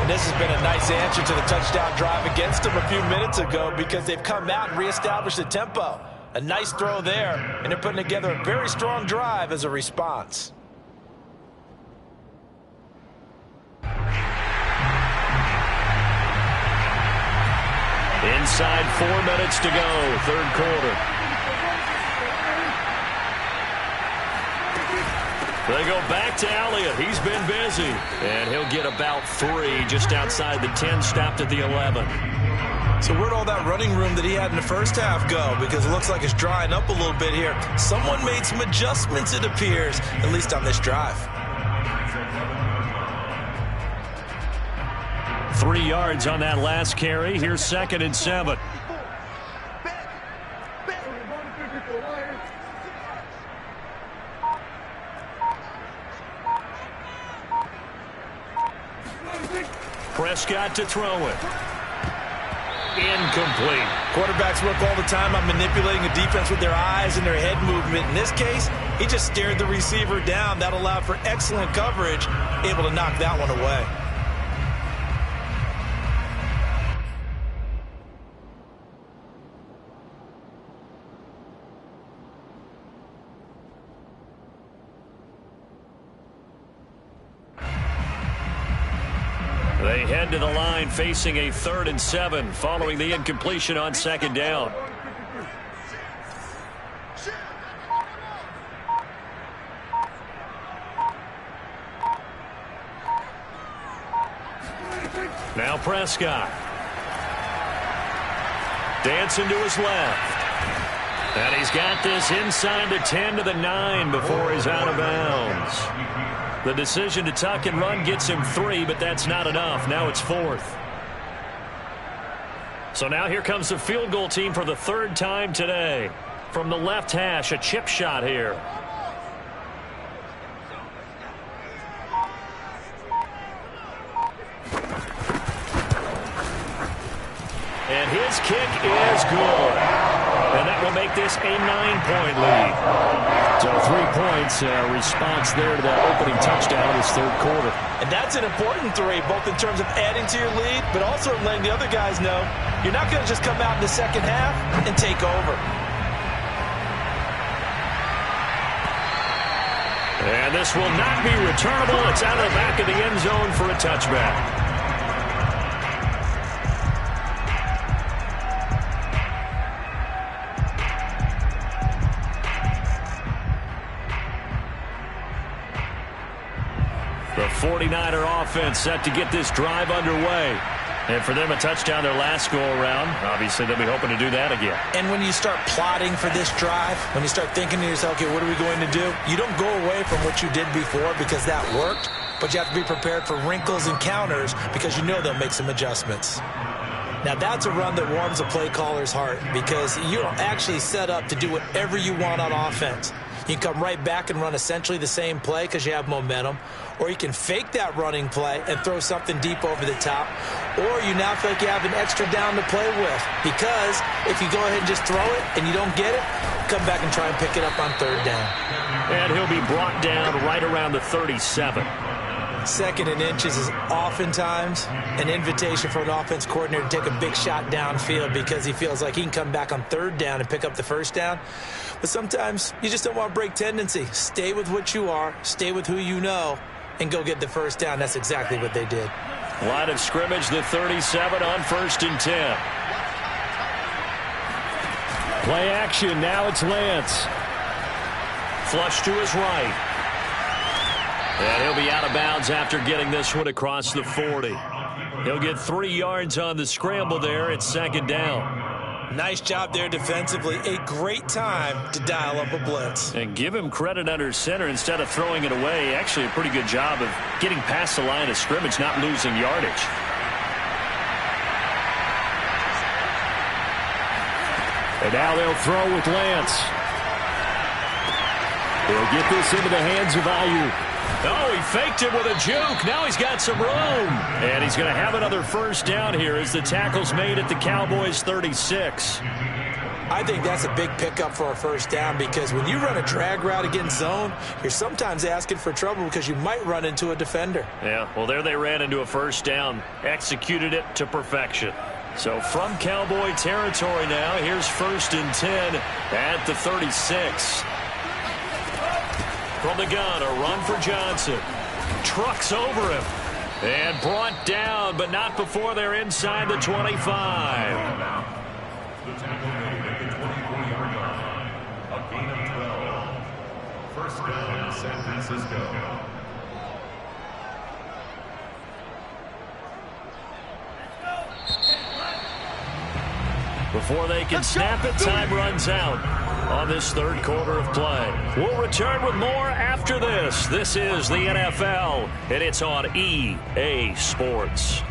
And this has been a nice answer to the touchdown drive against them a few minutes ago because they've come out and reestablished the tempo. A nice throw there, and they're putting together a very strong drive as a response. Inside 4 minutes to go, 3rd quarter. They go back to Elliott. He's been busy. And he'll get about 3 just outside the 10, stopped at the 11. So where'd all that running room that he had in the first half go? Because it looks like it's drying up a little bit here. Someone made some adjustments, it appears, at least on this drive. 3 yards on that last carry. Here's 2nd and 7. Prescott to throw it. Incomplete. Quarterbacks work all the time on manipulating the defense with their eyes and their head movement. In this case, he just stared the receiver down. That allowed for excellent coverage, able to knock that one away. They head to the line facing a 3rd and 7 following the incompletion on 2nd down. Now Prescott. Dancing to his left. And he's got this inside the 10 to the 9 before he's out of bounds. The decision to tuck and run gets him 3, but that's not enough. Now it's 4th. So now here comes the field goal team for the 3rd time today. From the left hash, a chip shot here. And his kick is good. And that will make this a 9-point lead. So 3 points, response there to that opening touchdown in this 3rd quarter. And that's an important 3, both in terms of adding to your lead, but also letting the other guys know you're not going to just come out in the 2nd half and take over. And this will not be returnable. It's out of the back of the end zone for a touchback. The 49er offense set to get this drive underway. And for them, a touchdown their last go-around. Obviously, they'll be hoping to do that again. And when you start plotting for this drive, when you start thinking to yourself, okay, what are we going to do? You don't go away from what you did before because that worked, but you have to be prepared for wrinkles and counters because you know they'll make some adjustments. Now, that's a run that warms a play caller's heart because you're actually set up to do whatever you want on offense. You can come right back and run essentially the same play because you have momentum, or you can fake that running play and throw something deep over the top, or you now feel like you have an extra down to play with because if you go ahead and just throw it and you don't get it, come back and try and pick it up on 3rd down. And he'll be brought down right around the 37. 2nd and inches is oftentimes an invitation for an offense coordinator to take a big shot downfield because he feels like he can come back on 3rd down and pick up the 1st down. But sometimes you just don't want to break tendency. Stay with what you are, stay with who you know, and go get the 1st down. That's exactly what they did. Line of scrimmage, the 37 on 1st and 10. Play action, now it's Lance. Flush to his right. And he'll be out of bounds after getting this one across the 40. He'll get 3 yards on the scramble there. It's 2nd down. Nice job there defensively. A great time to dial up a blitz. And give him credit under center instead of throwing it away. Actually a pretty good job of getting past the line of scrimmage, not losing yardage. And now they'll throw with Lance. They'll get this into the hands of Ayuk. Oh, he faked it with a juke. Now he's got some room. And he's going to have another 1st down here as the tackle's made at the Cowboys 36. I think that's a big pickup for a 1st down because when you run a drag route against zone, you're sometimes asking for trouble because you might run into a defender. Yeah, well, there they ran into a 1st down. Executed it to perfection. So from Cowboy territory now, here's 1st and 10 at the 36. From the gun, a run for Johnson. Trucks over him. And brought down, but not before they're inside the 25. The tackle made at the 24-yard line. A gain of 12. 1st down, San Francisco. Before they can snap it, time runs out on this 3rd quarter of play. We'll return with more after this. This is the NFL, and it's on EA Sports.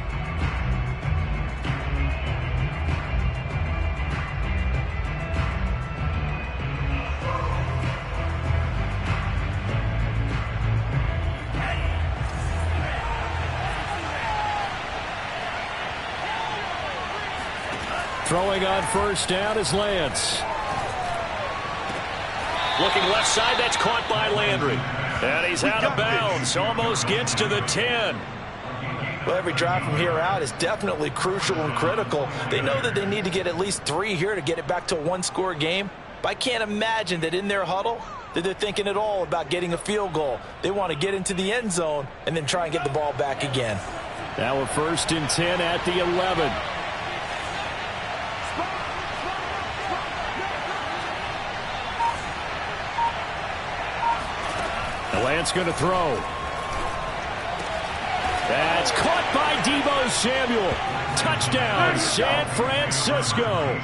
Throwing on 1st down is Lance. Looking left side, that's caught by Landry. And he's out of bounds, almost gets to the 10. Well, every drive from here out is definitely crucial and critical. They know that they need to get at least 3 here to get it back to a 1-score game. But I can't imagine that in their huddle that they're thinking at all about getting a field goal. They want to get into the end zone and then try and get the ball back again. Now a 1st and 10 at the 11. The Lance going to throw. That's caught by Deebo Samuel. Touchdown, San Francisco.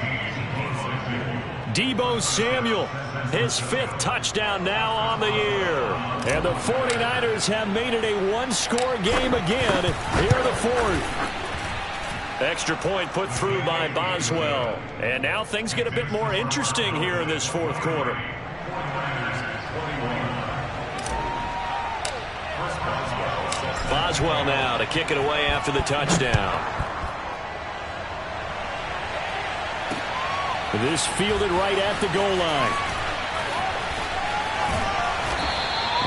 Deebo Samuel, his 5th touchdown now on the year. And the 49ers have made it a one-score game again here in the 4th. Extra point put through by Boswell. And now things get a bit more interesting here in this 4th quarter. Boswell now to kick it away after the touchdown. This fielded right at the goal line.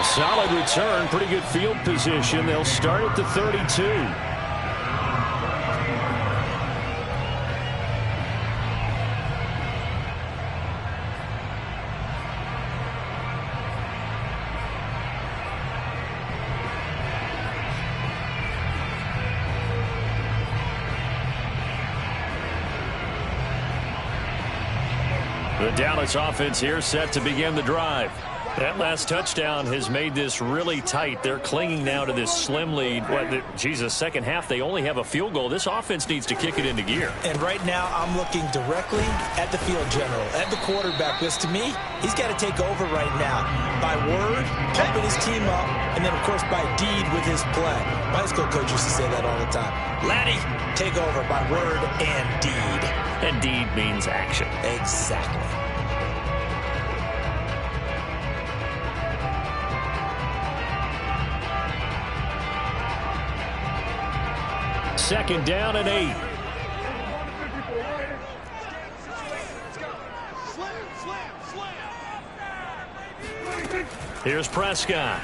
A solid return, pretty good field position. They'll start at the 32. The Dallas offense here set to begin the drive. That last touchdown has made this really tight. They're clinging now to this slim lead. Second half, they only have a field goal. This offense needs to kick it into gear. And right now, I'm looking directly at the field general, at the quarterback, because to me, he's got to take over right now. By word, pumping his team up, and then, of course, by deed with his play. My high school coach used to say that all the time. Laddie, take over by word and deed. And deed means action. Exactly. Second down and 8. Here's Prescott.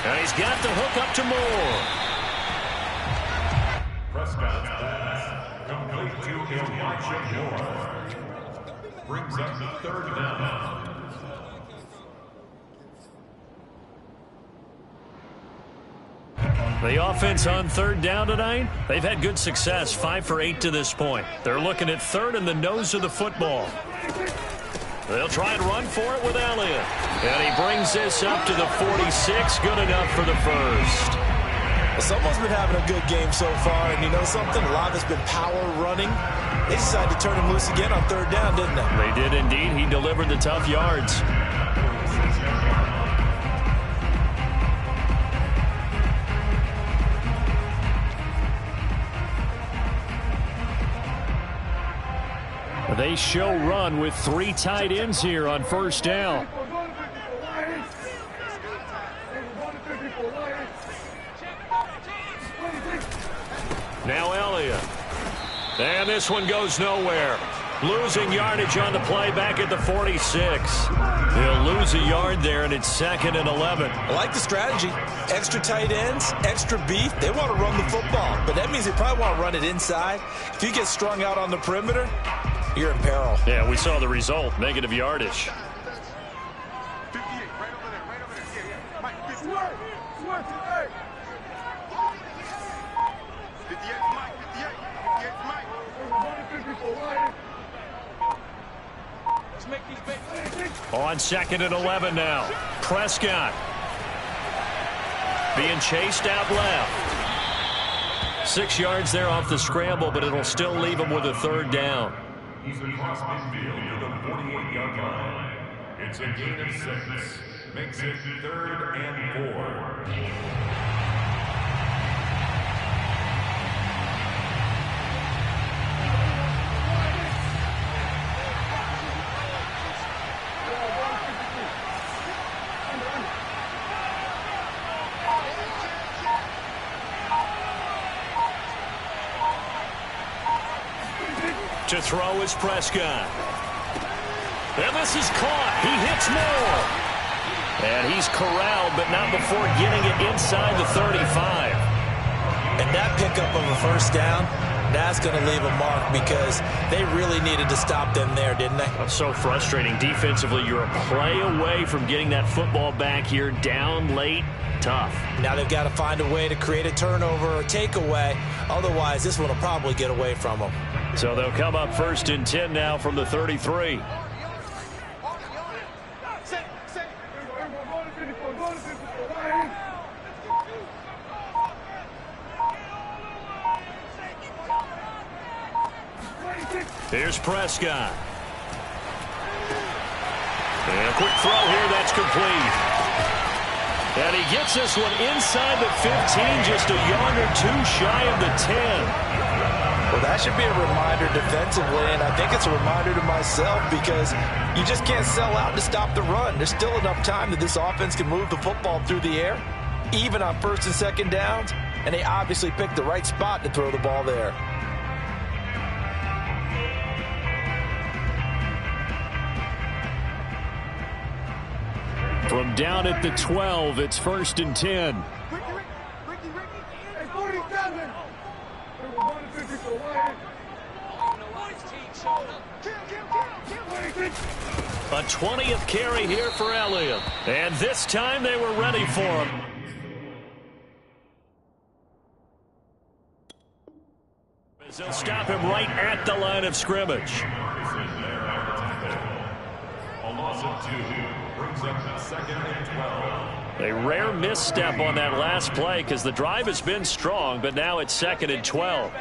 And he's got the hook up to Moore. Prescott's pass complete to Elijah Moore. Brings up the 3rd down. The offense on 3rd down tonight, they've had good success, 5 for 8 to this point. They're looking at 3rd and the nose of the football. They'll try and run for it with Elliott. And he brings this up to the 46, good enough for the 1st. Well, someone's been having a good game so far, and you know something? A lot has been power running. They decided to turn him loose again on 3rd down, didn't they? They did indeed. He delivered the tough yards. They show run with 3 tight ends here on 1st down. Now Elliott. And this one goes nowhere. Losing yardage on the play back at the 46. He'll lose a yard there, and it's 2nd and 11. I like the strategy. Extra tight ends, extra beef. They want to run the football, but that means they probably want to run it inside. If you get strung out on the perimeter, you're in peril. Yeah, we saw the result. Negative yardage. 58, right over there, right over there. Yeah. Mike, 58. 58, Mike, 58, Mike. Let's make these big. On 2nd and 11 now. Prescott being chased out left. 6 yards there off the scramble, but it'll still leave him with a 3rd down. He's across midfield to the 48-yard line. It's a gain of 6. Makes it 3rd and 4. To throw is Prescott. And this is caught. He hits Moore. And he's corralled, but not before getting it inside the 35. And that pickup of a 1st down, That's going to leave a mark because they really needed to stop them there, didn't they? That's so frustrating. Defensively, you're a play away from getting that football back here. Down late, tough. Now they've got to find a way to create a turnover or takeaway. Otherwise, this one will probably get away from them. So they'll come up 1st and 10 now from the 33. Here's Prescott. And a quick throw here, that's complete. And he gets this one inside the 15, just a yard or two shy of the 10. Well, that should be a reminder defensively, and I think it's a reminder to myself because you just can't sell out to stop the run. There's still enough time that this offense can move the football through the air, even on 1st and 2nd downs, and they obviously picked the right spot to throw the ball there. From down at the 12, it's 1st and 10. A 20th carry here for Elliott. And this time they were ready for him. They'll stop him right at the line of scrimmage. A loss of 2 brings up 2nd and 12. A rare misstep on that last play because the drive has been strong, but now it's 2nd and 12.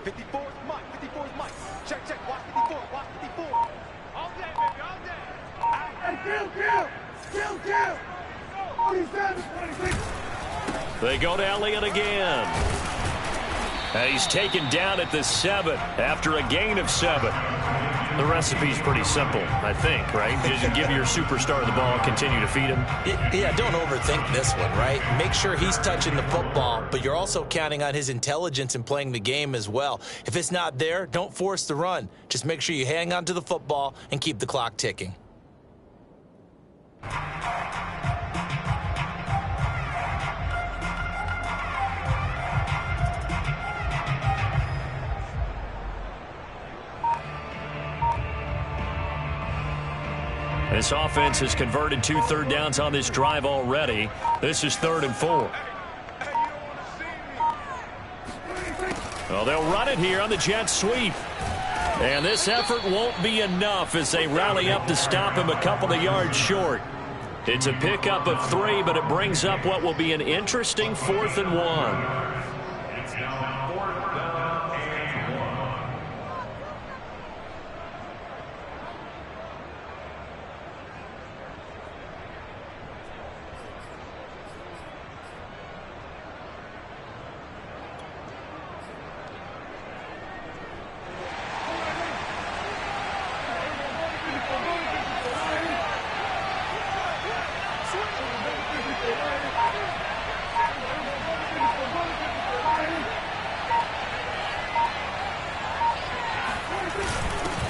54 is Mike. 54 is Mike. Check. Watch 54. Watch 54. All day, baby. All day. Kill. 47, 26. They go to Elliott again. And he's taken down at the 7 after a gain of 7. The recipe's pretty simple, I think, right? Just give your superstar the ball, continue to feed him. Yeah, don't overthink this one, right? Make sure he's touching the football, but you're also counting on his intelligence in playing the game as well. If it's not there, don't force the run. Just make sure you hang on to the football and keep the clock ticking. This offense has converted 2 third downs on this drive already. This is 3rd and 4. Well, they'll run it here on the jet sweep. And this effort won't be enough as they rally up to stop him a couple of yards short. It's a pickup of 3, but it brings up what will be an interesting 4th and 1. It's now 4th down and 1.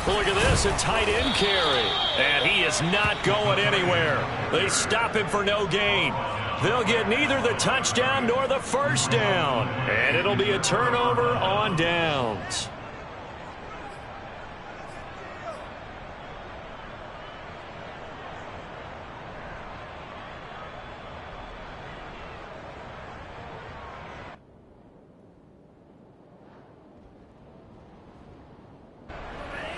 Look at this, a tight end carry. And he is not going anywhere. They stop him for no gain. They'll get neither the touchdown nor the first down. And it'll be a turnover on downs.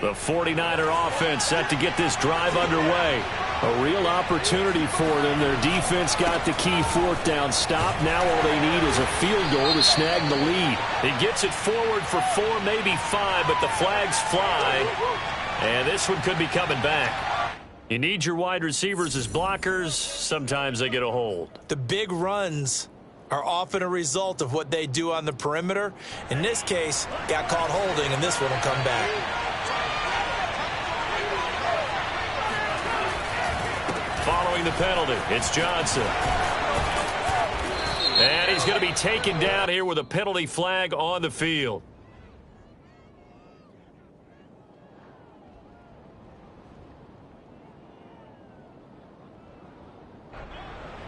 The 49er offense set to get this drive underway. A real opportunity for them. Their defense got the key 4th down stop. Now all they need is a field goal to snag the lead. It gets it forward for 4, maybe 5, but the flags fly. And this one could be coming back. You need your wide receivers as blockers. Sometimes they get a hold. The big runs are often a result of what they do on the perimeter. In this case, got caught holding, and this one will come back. Following the penalty, it's Johnson. And he's going to be taken down here with a penalty flag on the field.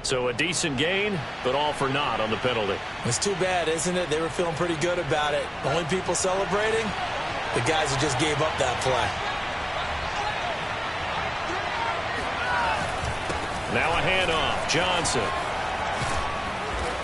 So a decent gain, but all for naught on the penalty. It's too bad, isn't it? They were feeling pretty good about it. The only people celebrating, the guys who just gave up that play. Now a handoff. Johnson.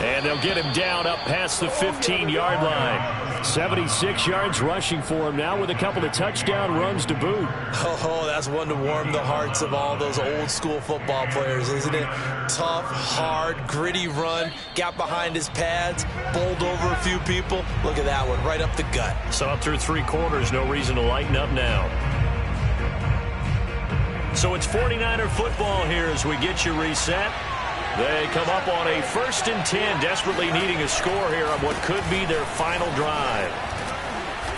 And they'll get him down up past the 15-yard line. 76 yards rushing for him now with a couple of touchdown runs to boot. Oh, that's one to warm the hearts of all those old-school football players, isn't it? Tough, hard, gritty run. Got behind his pads, bowled over a few people. Look at that one, right up the gut. So up through 3 quarters, no reason to lighten up now. So it's 49er football here as we get you reset. They come up on a 1st and 10, desperately needing a score here on what could be their final drive.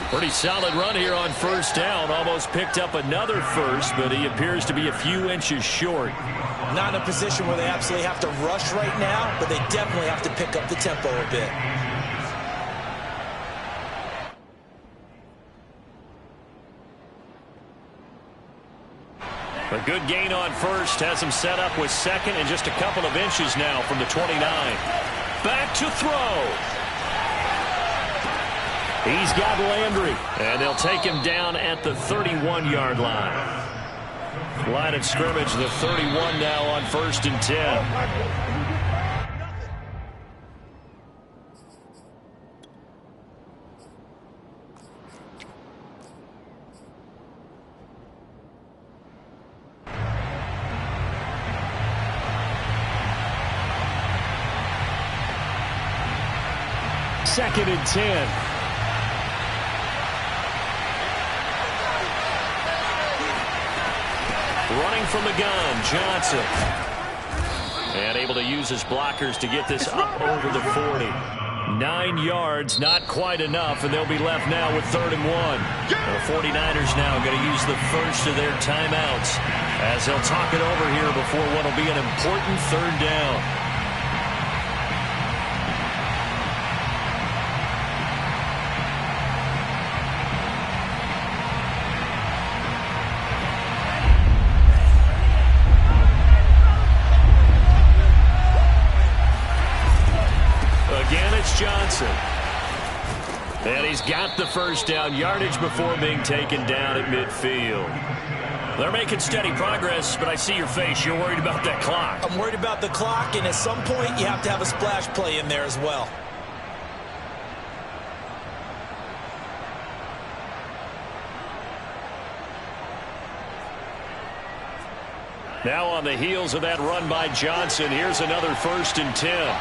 Pretty solid run here on 1st down. Almost picked up another first, but he appears to be a few inches short. Not in a position where they absolutely have to rush right now, but they definitely have to pick up the tempo a bit. A good gain on 1st has him set up with 2nd and just a couple of inches now from the 29. Back to throw. He's got Landry, and they'll take him down at the 31-yard line. Line of scrimmage, the 31 now on 1st and 10. Second and 10. Running from the gun, Johnson. And able to use his blockers to get this up over the 40. 9 yards, not quite enough, and they'll be left now with 3rd and 1. The 49ers now going to use the first of their timeouts as they'll talk it over here before what will be an important 3rd down. Johnson. And he's got the 1st down, yardage before being taken down at midfield. They're making steady progress, but I see your face. You're worried about that clock. I'm worried about the clock, and at some point you have to have a splash play in there as well. Now on the heels of that run by Johnson, here's another 1st and 10.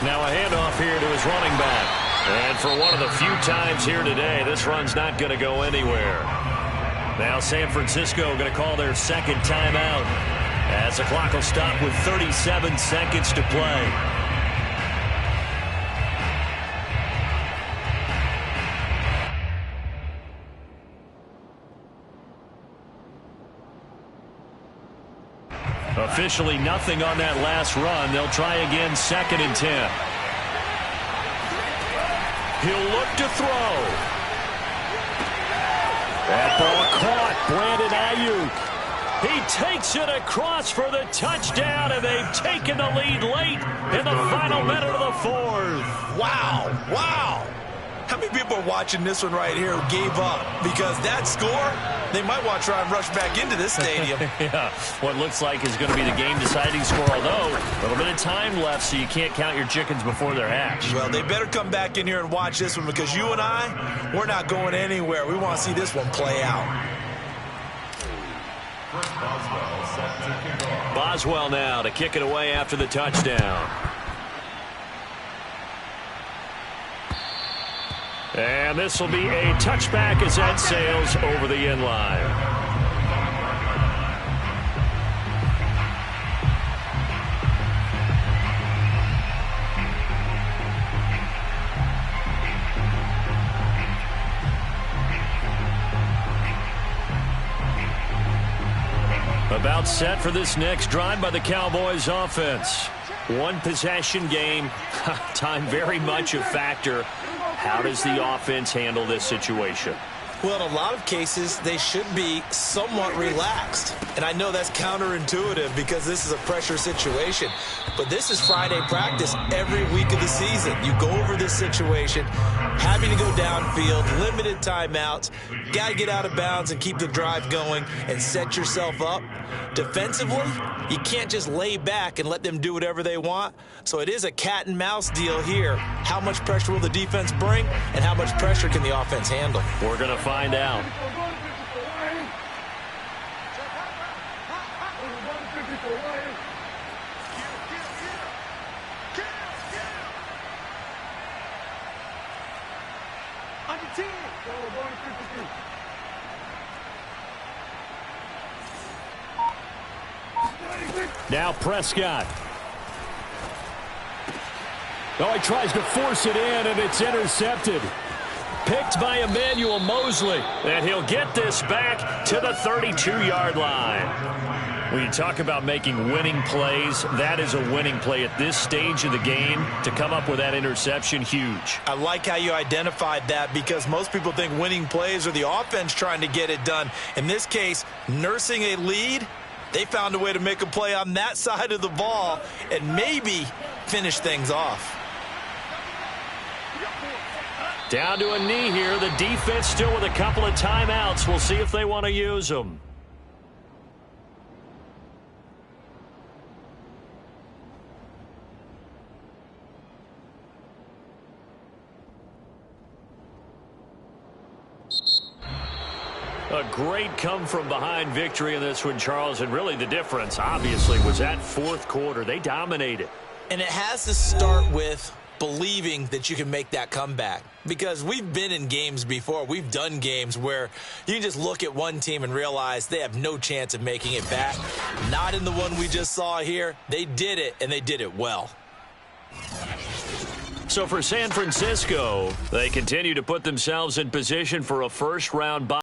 Now a handoff here to his running back. And for one of the few times here today, this run's not going to go anywhere. Now San Francisco going to call their 2nd timeout as the clock will stop with 37 seconds to play. Officially nothing on that last run. They'll try again, 2nd and 10. He'll look to throw. That ball caught. Brandon Ayuk. He takes it across for the touchdown, and they've taken the lead late in the final minute of the 4th. Wow. Wow. How many people are watching this one right here who gave up? Because that score, they might want to try and rush back into this stadium. Yeah, what looks like is going to be the game-deciding score, although a little bit of time left, so you can't count your chickens before they're hatched. Well, they better come back in here and watch this one, because you and I, we're not going anywhere. We want to see this one play out. Boswell now to kick it away after the touchdown. And this will be a touchback as that sails over the end line. About set for this next drive by the Cowboys offense. One possession game. Time very much a factor. How does the offense handle this situation? Well, in a lot of cases, they should be somewhat relaxed. And I know that's counterintuitive because this is a pressure situation. But this is Friday practice every week of the season. You go over this situation, having to go downfield, limited timeouts, got to get out of bounds and keep the drive going and set yourself up. Defensively, you can't just lay back and let them do whatever they want. So it is a cat and mouse deal here. How much pressure will the defense bring and how much pressure can the offense handle? We're going to find out. Now Prescott. Oh, he tries to force it in, and it's intercepted. Picked by Emmanuel Mosley. And he'll get this back to the 32-yard line. When you talk about making winning plays, that is a winning play at this stage of the game. To come up with that interception, huge. I like how you identified that because most people think winning plays are the offense trying to get it done. In this case, nursing a lead, they found a way to make a play on that side of the ball and maybe finish things off. Down to a knee here. The defense still with a couple of timeouts. We'll see if they want to use them. A great come-from-behind victory in this one, Charles, and really the difference, obviously, was that fourth quarter. They dominated. And it has to start with believing that you can make that comeback. Because we've been in games before. We've done games where you can just look at one team and realize they have no chance of making it back. Not in the one we just saw here. They did it, and they did it well. So for San Francisco, they continue to put themselves in position for a first-round bye.